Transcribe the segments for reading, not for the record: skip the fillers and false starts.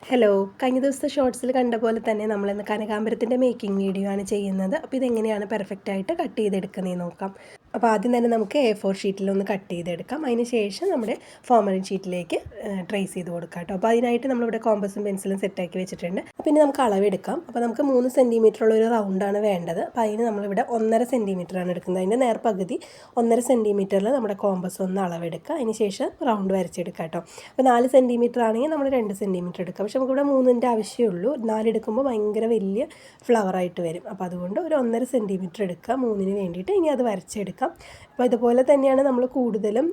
Hello, കഴിഞ്ഞ ദിവസത്തെ ഷോർട്സിൽ കണ്ട പോലെ തന്നെ നമ്മളിന്ന് കനകാമ്പരത്തിൻ്റെ മേക്കിംഗ് വീഡിയോ ആണ് ചെയ്യുന്നത്. അപ്പോൾ ഇതെങ്ങനെയാണ് പെർഫെക്റ്റായിട്ട് കട്ട് ചെയ്തെടുക്കുന്നതെന്ന് നോക്കാം. അപ്പോൾ ആദ്യം തന്നെ നമുക്ക് A4 ഷീറ്റിലൊന്ന് കട്ട് ചെയ്തെടുക്കാം. അതിന് ശേഷം നമ്മുടെ ഫോമറിൻ ഷീറ്റിലേക്ക് ട്രേസ് ചെയ്ത് കൊടുക്കാം കേട്ടോ. അപ്പോൾ അതിനായിട്ട് നമ്മളിവിടെ കോമ്പസും പെൻസിലും സെറ്റാക്കി വെച്ചിട്ടുണ്ട്. അപ്പോൾ ഇനി നമുക്ക് അളവെടുക്കാം. അപ്പോൾ നമുക്ക് 3 സെൻറ്റിമീറ്ററുള്ള ഒരു റൗണ്ടാണ് വേണ്ടത്. അപ്പോൾ അതിന് നമ്മളിവിടെ 1.5 സെൻറ്റിമീറ്ററാണ് എടുക്കുന്നത്. അതിൻ്റെ നേർപകുതി 1.5 സെൻറ്റിമീറ്ററിൽ നമ്മുടെ കോമ്പസ് ഒന്ന് അളവെടുക്കുക. അതിന് ശേഷം റൗണ്ട് വരച്ചെടുക്കുക കേട്ടോ. അപ്പോൾ 4 സെൻറ്റിമീറ്റർ ആണെങ്കിൽ നമ്മൾ 2 സെൻറ്റിമീറ്റർ എടുക്കുക. പക്ഷേ നമുക്കിവിടെ 3ൻ്റെ ആവശ്യമുള്ളൂ. 4 എടുക്കുമ്പോൾ ഭയങ്കര വലിയ ഫ്ലവറായിട്ട് വരും. അപ്പോൾ അതുകൊണ്ട് ഒരു 1.5 സെൻറ്റിമീറ്റർ എടുക്കുക 3ന് വേണ്ടിയിട്ട്. ഇനി അത് വരച്ചെടുക്കാം. അപ്പോൾ ഇതുപോലെ തന്നെയാണ് നമ്മൾ കൂടുതലും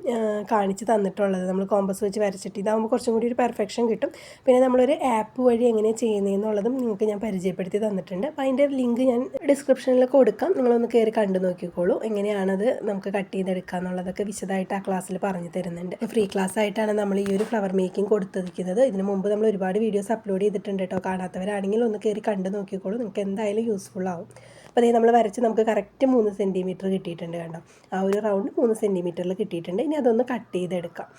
കാണിച്ച് തന്നിട്ടുള്ളത്. നമ്മൾ കോമ്പസ് വെച്ച് വരച്ചിട്ട് ഇതാകുമ്പോൾ കുറച്ചും കൂടി ഒരു പെർഫെക്ഷൻ കിട്ടും. പിന്നെ നമ്മളൊരു ആപ്പ് വഴി എങ്ങനെയാണ് ചെയ്യുന്നതെന്നുള്ളതും നിങ്ങൾക്ക് ഞാൻ പരിചയപ്പെടുത്തി തന്നിട്ടുണ്ട്. അപ്പോൾ അതിൻ്റെ ലിങ്ക് ഞാൻ ഡിസ്ക്രിപ്ഷനിൽ കൊടുക്കാം. നിങ്ങളൊന്ന് കയറി കണ്ടു നോക്കിക്കോളൂ. എങ്ങനെയാണത് നമുക്ക് കട്ട് ചെയ്തെടുക്കുക എന്നുള്ളതൊക്കെ വിശദമായിട്ട് ആ ക്ലാസ്സിൽ പറഞ്ഞു തരുന്നുണ്ട്. ഫ്രീ ക്ലാസ് ആയിട്ടാണ് നമ്മൾ ഈ ഒരു ഫ്ലവർ മേക്കിംഗ് കൊടുത്തിരിക്കുന്നത്. ഇതിന് മുമ്പ് നമ്മൾ ഒരുപാട് വീഡിയോസ് അപ്ലോഡ് ചെയ്തിട്ടുണ്ട് കേട്ടോ. കാണാത്തവരാണെങ്കിൽ ഒന്ന് കയറി കണ്ടു നോക്കിക്കോളൂ. നിങ്ങൾക്ക് എന്തായാലും യൂസ്ഫുൾ ആവും. അപ്പോൾ അതേ നമ്മൾ വരച്ച് നമുക്ക് കറക്റ്റ് 3 സെൻറ്റിമീറ്റർ കിട്ടിയിട്ടുണ്ട് കണ്ടോ. ആ ഒരു റൗണ്ട് 3 സെൻറ്റിമീറ്ററിൽ കിട്ടിയിട്ടുണ്ട്. ഇനി അതൊന്ന് കട്ട് ചെയ്തെടുക്കാം.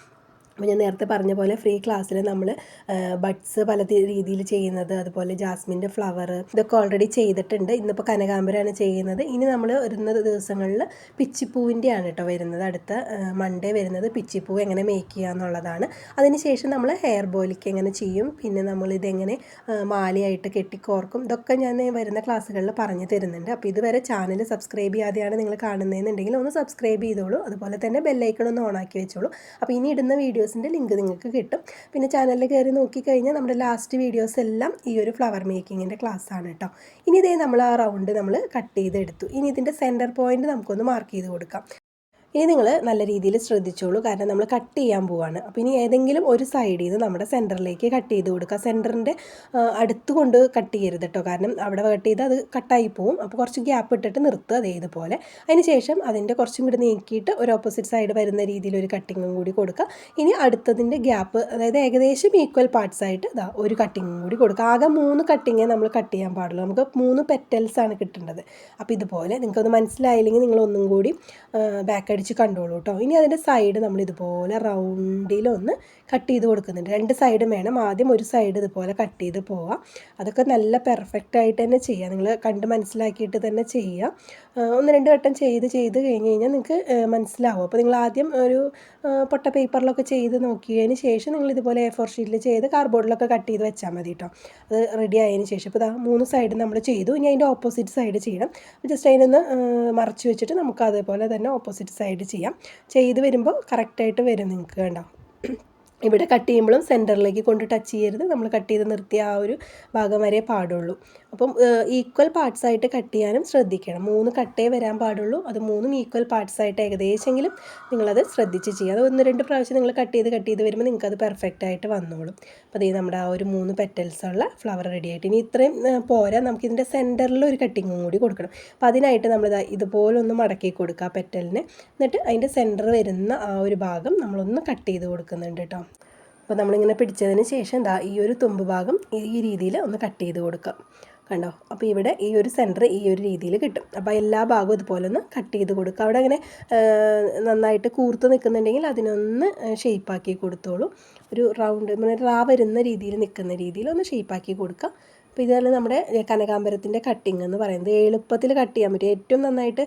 അപ്പോൾ ഞാൻ നേരത്തെ പറഞ്ഞ പോലെ ഫ്രീ ക്ലാസ്സിൽ നമ്മൾ ബഡ്സ് പല രീതിയിൽ ചെയ്യുന്നത്, അതുപോലെ ജാസ്മിൻ്റെ ഫ്ലവർ ഇതൊക്കെ ഓൾറെഡി ചെയ്തിട്ടുണ്ട്. ഇന്നിപ്പോൾ കനകാമ്പരമാണ് ചെയ്യുന്നത്. ഇനി നമ്മൾ വരുന്ന ദിവസങ്ങളിൽ പിച്ചിപ്പൂവിൻ്റെയാണ് കേട്ടോ വരുന്നത്. അടുത്ത മൺഡേ വരുന്നത് പിച്ചിപ്പൂ എങ്ങനെ മേക്ക് ചെയ്യുക എന്നുള്ളതാണ്. അതിനുശേഷം നമ്മൾ ഹെയർ ബോയിലേക്ക് എങ്ങനെ ചെയ്യും, പിന്നെ നമ്മളിതെങ്ങനെ മാലയായിട്ട് കെട്ടിക്കോർക്കും, ഇതൊക്കെ ഞാൻ വരുന്ന ക്ലാസ്സുകളിൽ പറഞ്ഞു തരുന്നുണ്ട്. അപ്പോൾ ഇതുവരെ ചാനൽ സബ്സ്ക്രൈബ് ചെയ്യാതെയാണ് നിങ്ങൾ കാണുന്നതെന്നുണ്ടെങ്കിൽ ഒന്ന് സബ്സ്ക്രൈബ് ചെയ്തോളൂ. അതുപോലെ തന്നെ ബെല്ലൈക്കൺ ഒന്ന് ഓണാക്കി വെച്ചോളൂ. അപ്പോൾ ഇനി ഇടുന്ന വീഡിയോസിൻ്റെ ലിങ്ക് നിങ്ങൾക്ക് കിട്ടും. പിന്നെ ചാനലിൽ കയറി നോക്കിക്കഴിഞ്ഞാൽ നമ്മുടെ ലാസ്റ്റ് വീഡിയോസ് എല്ലാം ഈ ഒരു ഫ്ലവർ മേക്കിങ്ങിൻ്റെ ക്ലാസ്സാണ് കേട്ടോ. ഇനി ഇതേ നമ്മൾ ആ റൗണ്ട് നമ്മൾ കട്ട് ചെയ്തെടുത്തു. ഇനി ഇതിൻ്റെ സെൻറ്റർ പോയിൻറ്റ് നമുക്കൊന്ന് മാർക്ക് ചെയ്ത് കൊടുക്കാം. ഇനി നിങ്ങൾ നല്ല രീതിയിൽ ശ്രദ്ധിച്ചോളൂ, കാരണം നമ്മൾ കട്ട് ചെയ്യാൻ പോവാണ്. അപ്പോൾ ഇനി ഏതെങ്കിലും ഒരു സൈഡിൽ നിന്ന് നമ്മുടെ സെൻറ്ററിലേക്ക് കട്ട് ചെയ്ത് കൊടുക്കുക. സെൻറ്ററിൻ്റെ അടുത്ത് കൊണ്ട് കട്ട് ചെയ്യരുത് കേട്ടോ, കാരണം അവിടെ കട്ട് ചെയ്താൽ അത് കട്ടായി പോവും. അപ്പോൾ കുറച്ച് ഗ്യാപ്പ് ഇട്ടിട്ട് നിർത്തുക അതേപോലെ. അതിന് ശേഷം അതിൻ്റെ കുറച്ചും കൂടി നീക്കിയിട്ട് ഒരു ഓപ്പോസിറ്റ് സൈഡ് വരുന്ന രീതിയിൽ ഒരു കട്ടിങ്ങും കൂടി കൊടുക്കുക. ഇനി അടുത്തതിൻ്റെ ഗ്യാപ്പ്, അതായത് ഏകദേശം ഈക്വൽ പാർട്സ് ആയിട്ട് ഇതാ ഒരു കട്ടിങ്ങും കൂടി കൊടുക്കുക. ആകെ 3 കട്ടിങ്ങേ നമ്മൾ കട്ട് ചെയ്യാൻ പാടുള്ളൂ. നമുക്ക് 3 പെറ്റൽസാണ് കിട്ടേണ്ടത്. അപ്പോൾ ഇതുപോലെ നിങ്ങൾക്കൊന്ന് മനസ്സിലായില്ലെങ്കിൽ നിങ്ങൾ ഒന്നും കൂടി ബാക്ക് കണ്ടോളൂ കേട്ടോ. ഇനി അതിൻ്റെ സൈഡ് നമ്മൾ ഇതുപോലെ റൗണ്ടിലൊന്ന് കട്ട് ചെയ്ത് കൊടുക്കുന്നുണ്ട്. 2 സൈഡും വേണം. ആദ്യം ഒരു സൈഡ് ഇതുപോലെ കട്ട് ചെയ്ത് പോവാം. അതൊക്കെ നല്ല പെർഫെക്റ്റ് ആയിട്ട് തന്നെ ചെയ്യുക. നിങ്ങൾ കണ്ട് മനസ്സിലാക്കിയിട്ട് തന്നെ ചെയ്യുക. 1-2 വട്ടം ചെയ്ത് കഴിഞ്ഞ് കഴിഞ്ഞാൽ നിങ്ങൾക്ക് മനസ്സിലാവും. അപ്പോൾ നിങ്ങൾ ആദ്യം ഒരു പൊട്ട പേപ്പറിലൊക്കെ ചെയ്ത് നോക്കിയതിന് ശേഷം നിങ്ങൾ ഇതുപോലെ A4 ഷീറ്റിൽ ചെയ്ത് കാർഡ്ബോർഡിലൊക്കെ കട്ട് ചെയ്ത് വെച്ചാൽ മതി കേട്ടോ. അത് റെഡി ആയതിന് ശേഷം ഇപ്പോൾ 3 സൈഡ് നമ്മൾ ചെയ്തു. ഇനി അതിൻ്റെ ഓപ്പോസിറ്റ് സൈഡ് ചെയ്യണം. ജസ്റ്റ് അതിനൊന്ന് മറച്ച് വെച്ചിട്ട് നമുക്ക് അതേപോലെ തന്നെ ഓപ്പോസിറ്റ് സൈഡ് ചെയ്യാം. ചെയ്ത് വരുമ്പോൾ കറക്റ്റായിട്ട് വരും. നിങ്ങൾക്ക് കണ്ടോ, ഇവിടെ കട്ട് ചെയ്യുമ്പോഴും സെൻറ്ററിലേക്ക് കൊണ്ട് ടച്ച് ചെയ്യരുത്. നമ്മൾ കട്ട് ചെയ്ത് നിർത്തിയ ആ ഒരു ഭാഗം വരെ പാടുള്ളൂ. അപ്പം ഈക്വൽ പാർട്സ് ആയിട്ട് കട്ട് ചെയ്യാനും ശ്രദ്ധിക്കണം. 3 കട്ടേ വരാൻ പാടുള്ളൂ. അത് 3ഉം ഈക്വൽ പാർട്സ് ആയിട്ട് ഏകദേശമെങ്കിലും നിങ്ങളത് ശ്രദ്ധിച്ച് ചെയ്യുക. അത് 1-2 പ്രാവശ്യം നിങ്ങൾ കട്ട് ചെയ്ത് വരുമ്പോൾ നിങ്ങൾക്കത് പെർഫെക്റ്റ് ആയിട്ട് വന്നോളും. അപ്പോൾ അതേ നമ്മുടെ ആ ഒരു 3 പെറ്റൽസുള്ള ഫ്ലവർ റെഡി ആയിട്ട്. ഇനി ഇത്രയും പോരാ, നമുക്കിതിൻ്റെ സെൻറ്ററിൽ ഒരു കട്ടിങ്ങും കൂടി കൊടുക്കണം. അപ്പോൾ അതിനായിട്ട് നമ്മൾ ഇതുപോലെ ഒന്ന് മടക്കി കൊടുക്കുക പെറ്റലിന്. എന്നിട്ട് അതിൻ്റെ സെൻറ്റർ വരുന്ന ആ ഒരു ഭാഗം നമ്മളൊന്ന് കട്ട് ചെയ്ത് കൊടുക്കുന്നുണ്ട് കേട്ടോ. അപ്പോൾ നമ്മളിങ്ങനെ പിടിച്ചതിന് ശേഷം ഈ ഒരു തുമ്പ് ഭാഗം ഈ രീതിയിൽ ഒന്ന് കട്ട് ചെയ്ത് കൊടുക്കാം. കണ്ടോ, അപ്പോൾ ഇവിടെ ഈ ഒരു സെൻറ്റർ ഈ ഒരു രീതിയിൽ കിട്ടും. അപ്പോൾ എല്ലാ ഭാഗവും ഇതുപോലെ ഒന്ന് കട്ട് ചെയ്ത് കൊടുക്കുക. അവിടെ അങ്ങനെ നന്നായിട്ട് കൂർത്ത് നിൽക്കുന്നുണ്ടെങ്കിൽ അതിനൊന്ന് ഷേപ്പാക്കി കൊടുത്തോളൂ. ഒരു റൗണ്ട് വരുന്ന രീതിയിൽ നിൽക്കുന്ന രീതിയിൽ ഒന്ന് ഷേപ്പാക്കി കൊടുക്കുക. അപ്പോൾ ഇതാണ് നമ്മുടെ കനകാമ്പരത്തിൻ്റെ കട്ടിങ് എന്ന് പറയുന്നത്. എളുപ്പത്തിൽ കട്ട് ചെയ്യാൻ പറ്റും. ഏറ്റവും നന്നായിട്ട്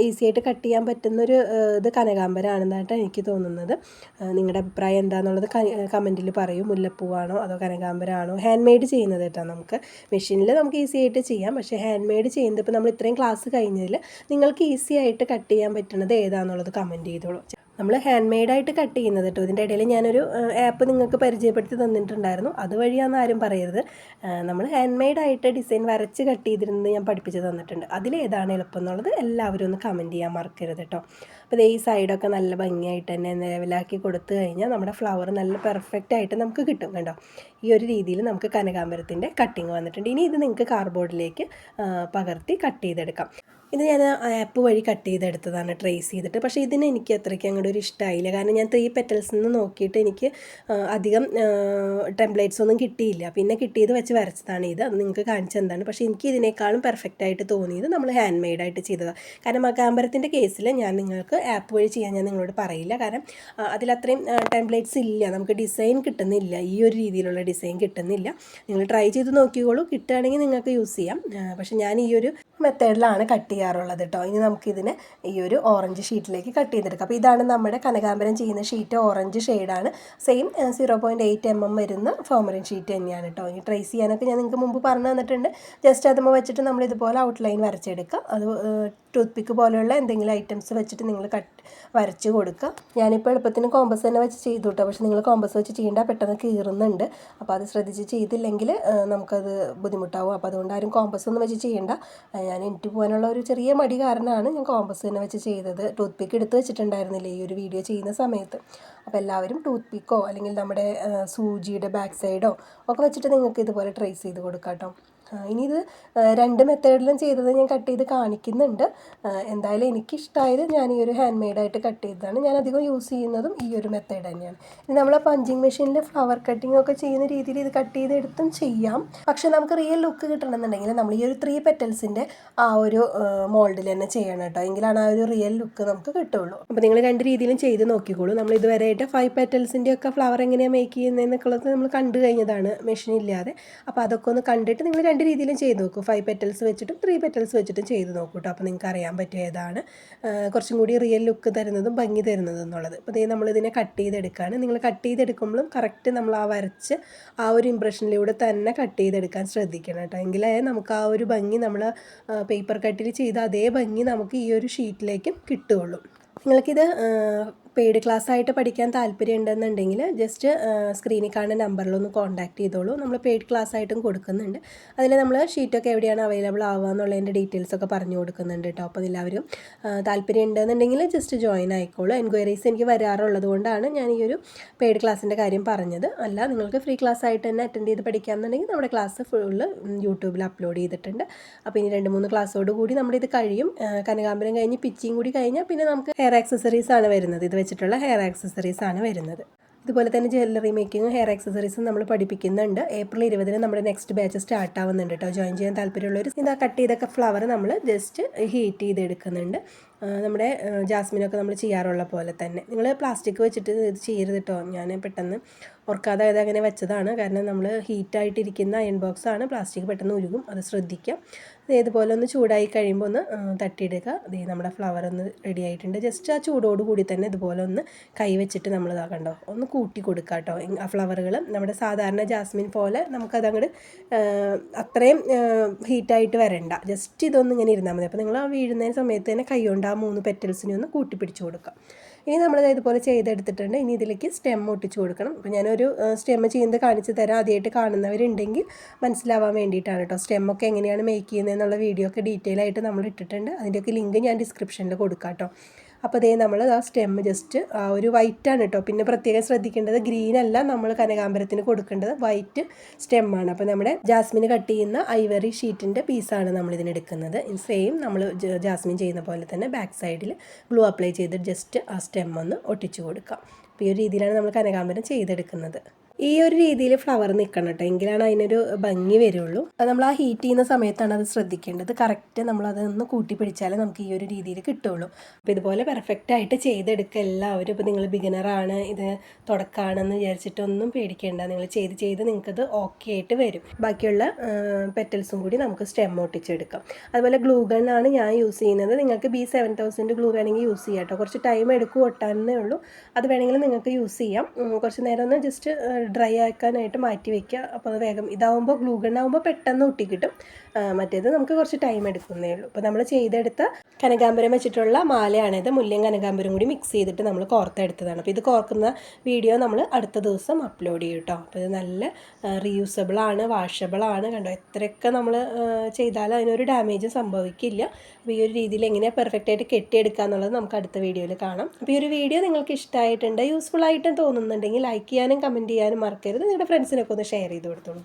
ഈസി ആയിട്ട് കട്ട് ചെയ്യാൻ പറ്റുന്നൊരു ഇത് കനകാമ്പരമാണെന്നായിട്ടാണ് എനിക്ക് തോന്നുന്നത്. നിങ്ങളുടെ അഭിപ്രായം എന്താണെന്നുള്ളത് കമൻറ്റിൽ പറയൂ. മുല്ലപ്പൂവാണോ അതോ കനകാമ്പരമാണോ? ഹാൻഡ് മെയ്ഡ് ചെയ്യുന്നത് കേട്ടോ. നമുക്ക് മെഷീനിൽ നമുക്ക് ഈസി ആയിട്ട് ചെയ്യാം. പക്ഷേ ഹാൻഡ് മെയ്ഡ് ചെയ്യുന്നത് ഇപ്പോൾ നമ്മൾ ഇത്രയും ക്ലാസ് കഴിഞ്ഞതിൽ നിങ്ങൾക്ക് ഈസി ആയിട്ട് കട്ട് ചെയ്യാൻ പറ്റുന്നത് ഏതാണെന്നുള്ളത് കമൻറ്റ് ചെയ്തോളൂ. നമ്മൾ ഹാൻഡ് മെയ്ഡായിട്ട് കട്ട് ചെയ്യുന്നത് കേട്ടോ. ഇതിൻ്റെ ഇടയിൽ ഞാനൊരു ആപ്പ് നിങ്ങൾക്ക് പരിചയപ്പെടുത്തി തന്നിട്ടുണ്ടായിരുന്നു. അതുവഴിയാണെന്ന് ആരും പറയരുത്. നമ്മൾ ഹാൻഡ് മെയ്ഡായിട്ട് ഡിസൈൻ വരച്ച് കട്ട് ചെയ്തിരുന്നത് ഞാൻ പഠിപ്പിച്ച് തന്നിട്ടുണ്ട്. അതിലേതാണ് എളുപ്പം എന്നുള്ളത് എല്ലാവരും ഒന്ന് കമൻറ്റ് ചെയ്യാൻ മറക്കരുത് കേട്ടോ. അപ്പോൾ ഈ സൈഡൊക്കെ നല്ല ഭംഗിയായിട്ട് തന്നെ ലെവലാക്കി കൊടുത്തു കഴിഞ്ഞാൽ നമ്മുടെ ഫ്ലവർ നല്ല പെർഫെക്റ്റ് ആയിട്ട് നമുക്ക് കിട്ടും. കണ്ടോ, ഈ ഒരു രീതിയിൽ നമുക്ക് കനകാമ്പരത്തിൻ്റെ കട്ടിങ് വന്നിട്ടുണ്ട്. ഇനി ഇത് നിങ്ങൾക്ക് കാർഡ്ബോർഡിലേക്ക് പകർത്തി കട്ട് ചെയ്തെടുക്കാം. ഇത് ഞാൻ ആപ്പ് വഴി കട്ട് ചെയ്തെടുത്തതാണ്, ട്രേസ് ചെയ്തിട്ട്. പക്ഷേ ഇതിന് എനിക്ക് അത്രയ്ക്ക് അങ്ങോട്ട് ഒരു ഇഷ്ടമായില്ല. കാരണം ഞാൻ 3 പെറ്റൽസിൽ നിന്ന് നോക്കിയിട്ട് എനിക്ക് അധികം ടെംപ്ലേറ്റ്സ് ഒന്നും കിട്ടിയില്ല. പിന്നെ കിട്ടിയത് വെച്ച് വരച്ചതാണ് ഇത്. അത് നിങ്ങൾക്ക് കാണിച്ചെന്താണ്. പക്ഷേ എനിക്ക് ഇതിനേക്കാളും പെർഫെക്റ്റ് ആയിട്ട് തോന്നിയത് നമ്മൾ ഹാൻഡ് മെയ്ഡായിട്ട് ചെയ്തതാണ്. കാരണം കനകാമ്പരത്തിൻ്റെ കേസിൽ ഞാൻ നിങ്ങൾക്ക് ആപ്പ് വഴി ചെയ്യാൻ ഞാൻ നിങ്ങളോട് പറയില്ല. കാരണം അതിലത്രയും ടെംപ്ലേറ്റ്സ് ഇല്ല, നമുക്ക് ഡിസൈൻ കിട്ടുന്നില്ല, ഈ ഒരു രീതിയിലുള്ള ഡിസൈൻ കിട്ടുന്നില്ല. നിങ്ങൾ ട്രൈ ചെയ്ത് നോക്കിക്കോളൂ, കിട്ടുകയാണെങ്കിൽ നിങ്ങൾക്ക് യൂസ് ചെയ്യാം. പക്ഷേ ഞാൻ ഈ ഒരു മെത്തേഡിലാണ് കട്ട് ചെയ്യാറുള്ളത് കേട്ടോ. ഇനി നമുക്കിതിനെ ഈ ഒരു ഓറഞ്ച് ഷീറ്റിലേക്ക് കട്ട് ചെയ്തെടുക്കാം. അപ്പോൾ ഇതാണ് നമ്മുടെ കനകാംബരം ചെയ്യുന്ന ഷീറ്റ്, ഓറഞ്ച് ഷെയ്ഡാണ്. സെയിം 0.8 mm വരുന്ന ഫോമറിൻ ഷീറ്റ് തന്നെയാണ് കേട്ടോ. ഇനി ട്രേസ് ചെയ്യാനൊക്കെ ഞാൻ നിങ്ങൾക്ക് മുമ്പ് പറഞ്ഞു തന്നിട്ടുണ്ട്. ജസ്റ്റ് അതുമ്പോൾ വെച്ചിട്ട് നമ്മൾ ഇതുപോലെ ഔട്ട്ലൈൻ വരച്ചെടുക്കുക. അത് ടൂത്ത് പിക്ക് പോലെയുള്ള എന്തെങ്കിലും ഐറ്റംസ് വെച്ചിട്ട് നിങ്ങൾ വരച്ച് കൊടുക്കുക. ഞാനിപ്പോൾ എളുപ്പത്തിന് കോമ്പസ് തന്നെ വെച്ച് ചെയ്തു കേട്ടോ. പക്ഷേ നിങ്ങൾ കോമ്പസ് വെച്ച് ചെയ്യേണ്ട, പെട്ടെന്ന് കീറുന്നുണ്ട്. അപ്പോൾ അത് ശ്രദ്ധിച്ച് ചെയ്തില്ലെങ്കിൽ നമുക്കത് ബുദ്ധിമുട്ടാവും. അപ്പോൾ അതുകൊണ്ട് ആരും കോമ്പസ് ഒന്നും വെച്ച് ചെയ്യേണ്ട. ഞാൻ എനിക്ക് പോകാനുള്ള ഒരു ചെറിയ മടി കാരണമാണ് ഞാൻ കോമ്പസ് തന്നെ വെച്ച് ചെയ്തത്. ടൂത്ത് പിക്ക് എടുത്ത് വെച്ചിട്ടുണ്ടായിരുന്നില്ല ഈ ഒരു വീഡിയോ ചെയ്യുന്ന സമയത്ത്. അപ്പോൾ എല്ലാവരും ടൂത്ത് പിക്കോ അല്ലെങ്കിൽ നമ്മുടെ സൂചിയുടെ ബാക്ക് സൈഡോ ഒക്കെ വെച്ചിട്ട് നിങ്ങൾക്ക് ഇതുപോലെ ട്രേസ് ചെയ്ത് കൊടുക്കാം കേട്ടോ. ഇനി ഇത് 2 മെത്തേഡിലും ചെയ്തത് ഞാൻ കട്ട് ചെയ്ത് കാണിക്കുന്നുണ്ട്. എന്തായാലും എനിക്കിഷ്ടമായത് ഞാൻ ഈ ഒരു ഹാൻഡ് മെയ്ഡായിട്ട് കട്ട് ചെയ്തതാണ്. ഞാൻ അധികം യൂസ് ചെയ്യുന്നതും ഈ ഒരു മെത്തേഡ് തന്നെയാണ്. ഇനി നമ്മൾ പഞ്ചിങ് മെഷീനിൽ ഫ്ലവർ കട്ടിംഗ് ഒക്കെ ചെയ്യുന്ന രീതിയിൽ ഇത് കട്ട് ചെയ്തെടുത്തും ചെയ്യാം. പക്ഷെ നമുക്ക് റിയൽ ലുക്ക് കിട്ടണമെന്നുണ്ടെങ്കിൽ നമ്മൾ ഈ ഒരു 3 പെറ്റൽസിൻ്റെ ആ ഒരു മോൾഡിൽ തന്നെ ചെയ്യണം കേട്ടോ. എങ്കിലാണ് ആ ഒരു റിയൽ ലുക്ക് നമുക്ക് കിട്ടുള്ളൂ. അപ്പോൾ നിങ്ങൾ 2 രീതിയിലും ചെയ്ത് നോക്കിക്കോളൂ. നമ്മൾ ഇതുവരെയായിട്ട് 5 പെറ്റൽസിൻ്റെ ഒക്കെ ഫ്ലവർ എങ്ങനെയാണ് മേക്ക് ചെയ്യുന്നതെന്നൊക്കെയുള്ളത് നമ്മൾ കണ്ടു കഴിഞ്ഞതാണ് മെഷീൻ ഇല്ലാതെ. അപ്പോൾ അതൊക്കെ ഒന്ന് കണ്ടിട്ട് നിങ്ങൾ 2 രീതിയിലും ചെയ്ത് നോക്കൂ. 5 പെറ്റൽസ് വെച്ചിട്ടും 3 പെറ്റൽസ് വെച്ചിട്ടും ചെയ്ത് നോക്കൂ കേട്ടോ. അപ്പോൾ നിങ്ങൾക്ക് അറിയാൻ പറ്റും ഏതാണ് കുറച്ചും കൂടി റിയൽ ലുക്ക് തരുന്നതും ഭംഗി തരുന്നതും എന്നുള്ളത്. അപ്പോൾ നമ്മളിതിനെ കട്ട് ചെയ്തെടുക്കുകയാണ്. നിങ്ങൾ കട്ട് ചെയ്തെടുക്കുമ്പോഴും കറക്റ്റ് നമ്മൾ ആ വരച്ച് ആ ഒരു ഇംപ്രഷനിലൂടെ തന്നെ കട്ട് ചെയ്തെടുക്കാൻ ശ്രദ്ധിക്കണം കേട്ടോ. എങ്കിലേ നമുക്ക് ആ ഒരു ഭംഗി നമ്മൾ പേപ്പർ കട്ടിൽ ചെയ്ത അതേ ഭംഗി നമുക്ക് ഈ ഒരു ഷീറ്റിലേക്കും കിട്ടുകയുള്ളൂ. നിങ്ങൾക്കിത് പെയ്ഡ് ക്ലാസ് ആയിട്ട് പഠിക്കാൻ താല്പര്യം ഉണ്ടെന്നുണ്ടെങ്കിൽ ജസ്റ്റ് സ്ക്രീനിൽ കാണുന്ന നമ്പറിലൊന്ന് കോൺടാക്ട് ചെയ്തോളൂ. നമ്മൾ പെയ്ഡ് ക്ലാസ് ആയിട്ടും കൊടുക്കുന്നുണ്ട്. അതിൽ നമ്മൾ ഷീറ്റൊക്കെ എവിടെയാണ് അവൈലബിൾ ആവുക എന്നുള്ളതിൻ്റെ ഡീറ്റെയിൽസൊക്കെ പറഞ്ഞു കൊടുക്കുന്നുണ്ട് കേട്ടോ. അപ്പോൾ എല്ലാവരും താല്പര്യം ഉണ്ടെന്നുണ്ടെങ്കിൽ ജസ്റ്റ് ജോയിൻ ആയിക്കോളൂ. എൻക്വയറീസ് എനിക്ക് വരാറുള്ളത് കൊണ്ടാണ് ഞാൻ ഈ ഒരു പെയ്ഡ് ക്ലാസ്സിൻ്റെ കാര്യം പറഞ്ഞത്. അല്ല, നിങ്ങൾക്ക് ഫ്രീ ക്ലാസ് ആയിട്ട് തന്നെ അറ്റൻഡ് ചെയ്ത് പഠിക്കാമെന്നുണ്ടെങ്കിൽ നമ്മുടെ ക്ലാസ് ഫുള്ള് യൂട്യൂബിൽ അപ്ലോഡ് ചെയ്തിട്ടുണ്ട്. അപ്പോൾ ഇനി 2-3 ക്ലാസ്സോട് കൂടി നമ്മുടെ ഇത് കഴിയും. കനകാംബരം കഴിഞ്ഞ് പിച്ചിയും കൂടി കഴിഞ്ഞാൽ പിന്നെ നമുക്ക് ഹെയർ ആക്സസറീസ് ആണ് വരുന്നത്. ഇത് വെച്ചിട്ടുള്ള ഹെയർ ആക്സസറീസ് ആണ് വരുന്നത്. ഇതുപോലെ തന്നെ ജ്വല്ലറി മേക്കിങ്ങും ഹെയർ ആക്സസറീസും നമ്മൾ പഠിപ്പിക്കുന്നുണ്ട്. ഏപ്രിൽ 20 നമ്മുടെ നെക്സ്റ്റ് ബാച്ച് സ്റ്റാർട്ട് ആവുന്നുണ്ട് കേട്ടോ. ജോയിൻ ചെയ്യാൻ താല്പര്യമുള്ളവർ ഇതാ കട്ട് ചെയ്തൊക്കെ ഫ്ലവർ നമ്മൾ ജസ്റ്റ് ഹീറ്റ് ചെയ്തെടുക്കുന്നുണ്ട്. നമ്മുടെ ജാസ്മിനൊക്കെ നമ്മൾ ചെയ്യാറുള്ള പോലെ തന്നെ. നിങ്ങൾ പ്ലാസ്റ്റിക് വെച്ചിട്ട് ഇത് ചെയ്യരുത് കേട്ടോ. ഞാൻ പെട്ടെന്ന് ഓർക്കാതെ അങ്ങനെ വെച്ചതാണ്. കാരണം നമ്മൾ ഹീറ്റായിട്ടിരിക്കുന്ന അയൺ ബോക്സാണ്, പ്ലാസ്റ്റിക് പെട്ടെന്ന് ഉരുകും, അത് ശ്രദ്ധിക്കാം. ഇതുപോലെ ഒന്ന് ചൂടായി കഴിയുമ്പോൾ ഒന്ന് തട്ടിയിടുക. നമ്മുടെ ഫ്ലവർ ഒന്ന് റെഡി ആയിട്ടുണ്ട്. ജസ്റ്റ് ആ ചൂടോട് കൂടി തന്നെ ഇതുപോലെ ഒന്ന് കൈ വെച്ചിട്ട് നമ്മൾ കണ്ടോ ഒന്ന് കൂട്ടി കൊടുക്കുക കേട്ടോ. ആ ഫ്ലവറുകൾ നമ്മുടെ സാധാരണ ജാസ്മിൻ പോലെ നമുക്കതങ്ങോട്ട് അത്രയും ഹീറ്റായിട്ട് വരണ്ട. ജസ്റ്റ് ഇതൊന്നും ഇങ്ങനെ ഇരുന്നാൽ മതി. അപ്പോൾ നിങ്ങൾ ആ വീഴുന്ന സമയത്ത് തന്നെ കൈ കൊണ്ട് ആ 3 പെറ്റൽസിനെ ഒന്ന് കൂട്ടിപ്പിടിച്ച് കൊടുക്കാം. ഇനി നമ്മളിത് ഇതുപോലെ ചെയ്തെടുത്തിട്ടുണ്ട്. ഇനി ഇതിലേക്ക് സ്റ്റെം ഒട്ടിച്ച് കൊടുക്കണം. അപ്പോൾ ഞാനൊരു സ്റ്റെം ചെയ്യുന്നത് കാണിച്ച് തരാം. ആദ്യമായിട്ട് കാണുന്നവരുണ്ടെങ്കിൽ മനസ്സിലാവാൻ വേണ്ടിയിട്ടാണ് കേട്ടോ. സ്റ്റെമ്മൊക്കെ എങ്ങനെയാണ് മേക്ക് ചെയ്യുന്നതെന്നുള്ള വീഡിയോ ഒക്കെ ഡീറ്റെയിൽ ആയിട്ട് നമ്മൾ ഇട്ടിട്ടുണ്ട്. അതിൻ്റെയൊക്കെ ലിങ്ക് ഞാൻ ഡിസ്ക്രിപ്ഷനിൽ കൊടുക്കാം കേട്ടോ. അപ്പോൾ നമ്മൾ ആ സ്റ്റെം ജസ്റ്റ് ആ ഒരു വൈറ്റാണ് കേട്ടോ. പിന്നെ പ്രത്യേകം ശ്രദ്ധിക്കേണ്ടത് ഗ്രീൻ അല്ല നമ്മൾ കനകാംബരത്തിന് കൊടുക്കേണ്ടത്, വൈറ്റ് സ്റ്റെമ്മാണ്. അപ്പോൾ നമ്മുടെ ജാസ്മിന് കട്ട് ചെയ്യുന്ന ഐവറി ഷീറ്റിൻ്റെ പീസാണ് നമ്മളിതിനെടുക്കുന്നത്. സെയിം നമ്മൾ ജാസ്മിൻ ചെയ്യുന്ന പോലെ തന്നെ ബാക്ക് സൈഡിൽ ഗ്ലൂ അപ്ലൈ ചെയ്ത് ജസ്റ്റ് ആ സ്റ്റെം ഒന്ന് ഒട്ടിച്ചു കൊടുക്കാം. അപ്പോൾ ഈ ഒരു രീതിയിലാണ് നമ്മൾ കനകാംബരം ചെയ്തെടുക്കുന്നത്. ഈ ഒരു രീതിയിൽ ഫ്ലവർ നിൽക്കണം കേട്ടോ, എങ്കിലാണ് അതിനൊരു ഭംഗി വരുള്ളൂ. അത് നമ്മൾ ആ ഹീറ്റ് ചെയ്യുന്ന സമയത്താണ് അത് ശ്രദ്ധിക്കേണ്ടത്. കറക്റ്റ് നമ്മളതൊന്ന് കൂട്ടി പിടിച്ചാലേ നമുക്ക് ഈ ഒരു രീതിയിൽ കിട്ടുള്ളൂ. അപ്പോൾ ഇതുപോലെ പെർഫെക്റ്റ് ആയിട്ട് ചെയ്തെടുക്കുക എല്ലാവരും. ഇപ്പോൾ നിങ്ങൾ ബിഗിനറാണ്, ഇത് തുടക്കമാണെന്ന് വിചാരിച്ചിട്ടൊന്നും പേടിക്കേണ്ട. നിങ്ങൾ ചെയ്ത് നിങ്ങൾക്കത് ഓക്കെ ആയിട്ട് വരും. ബാക്കിയുള്ള പെറ്റൽസും കൂടി നമുക്ക് സ്റ്റെം ഒട്ടിച്ചെടുക്കാം. അതുപോലെ ഗ്ലൂ ഗണ്ണാണ് ഞാൻ യൂസ് ചെയ്യുന്നത്. നിങ്ങൾക്ക് B7000 ഗ്ലൂ വേണമെങ്കിൽ യൂസ് ചെയ്യാം കേട്ടോ. കുറച്ച് ടൈം എടുക്കും ഒട്ടാനേ ഉള്ളൂ. അത് വേണമെങ്കിൽ നിങ്ങൾക്ക് യൂസ് ചെയ്യാം. കുറച്ച് നേരം ഒന്ന് ജസ്റ്റ് ഡ്രൈ ആക്കാനായിട്ട് മാറ്റി വയ്ക്കുക. അപ്പോൾ അത് വേഗം ഇതാവുമ്പോൾ ഗ്ലൂ ഗണ്ണാവുമ്പോൾ പെട്ടെന്ന് ഒട്ടി കിട്ടും. മറ്റേത് നമുക്ക് കുറച്ച് ടൈം എടുക്കുന്നേ ഉള്ളൂ. അപ്പോൾ നമ്മൾ ചെയ്തെടുത്ത കനകാംബരം വെച്ചിട്ടുള്ള മാലയാണിത്. മുല്ലയും കനകാംബരം കൂടി മിക്സ് ചെയ്തിട്ട് നമ്മൾ കോർത്തെടുത്തതാണ്. അപ്പോൾ ഇത് കോർക്കുന്ന വീഡിയോ നമ്മൾ അടുത്ത ദിവസം അപ്ലോഡ് ചെയ്യും കേട്ടോ. അപ്പോൾ ഇത് നല്ല റീയൂസബിളാണ്, വാഷബിളാണ്. കണ്ടോ, എത്രയൊക്കെ നമ്മൾ ചെയ്താലും അതിനൊരു ഡാമേജ് സംഭവിക്കില്ല. അപ്പോൾ ഈ ഒരു രീതിയിൽ എങ്ങനെയാണ് പെർഫെക്റ്റായിട്ട് കെട്ടിയെടുക്കുക എന്നുള്ളത് നമുക്ക് അടുത്ത വീഡിയോയിൽ കാണാം. അപ്പോൾ ഈ ഒരു വീഡിയോ നിങ്ങൾക്ക് ഇഷ്ടമായിട്ടുണ്ട്, യൂസ്ഫുൾ ആയിട്ടും തോന്നുന്നുണ്ടെങ്കിൽ ലൈക്ക് ചെയ്യാനും കമൻറ്റ് ചെയ്യാനും മറക്കരുത്. നിങ്ങളുടെ ഫ്രണ്ട്സിനൊക്കെ ഒന്ന് ഷെയർ ചെയ്ത് കൊടുത്തോളൂ.